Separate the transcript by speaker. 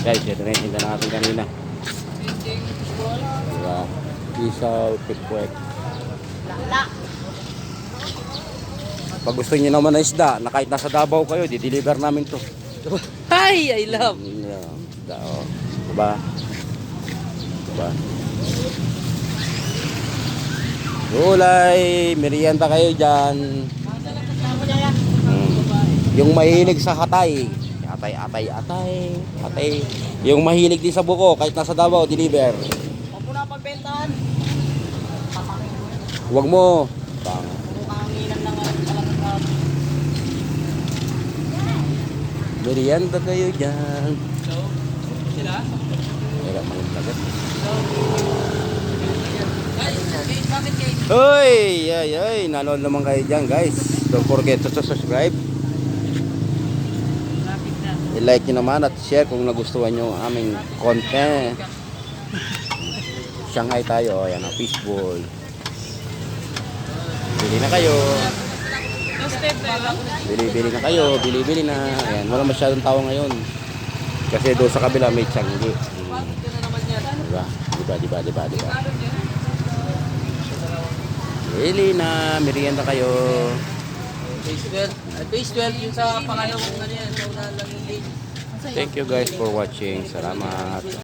Speaker 1: Guys, ito na yung tinda natin kanina. Diba? Isaw, pikwek. Pag gusto niyo naman na isda, na kahit nasa Davao kayo, di-deliver namin to.
Speaker 2: Hi, I love.
Speaker 1: Isda, oh. Diba? Diba? Gulay, merienda kayo dyan. Yung mahilig sa hatay. Atay. Yung mahilig din sa buko, kahit nasa Davao, deliver.
Speaker 2: Huwag mo na pagbentahan.
Speaker 1: Huwag mo.
Speaker 2: Kanginan lang ang
Speaker 1: Merienda kayo dyan.
Speaker 2: So, sila?
Speaker 1: Hirap mangilagat.
Speaker 2: Guys, bakit kayo?
Speaker 1: Uy, nanood naman kayo dyan, guys. Don't forget to subscribe.
Speaker 2: Traffic na.
Speaker 1: I-like nyo naman at share kung nagustuhan nyo ang aming content. Shanghai tayo, ayan ang fishball. Bili na kayo. Bili na kayo, bili na. Ayan, wala masyadong tao ngayon. Kasi doon sa kabila may Changi. Diba? Bili na, merienda kayo.
Speaker 2: Base 12 yung sa pangalawang ano yan. So, lang yung late.
Speaker 1: Thank you guys for watching. Salamat.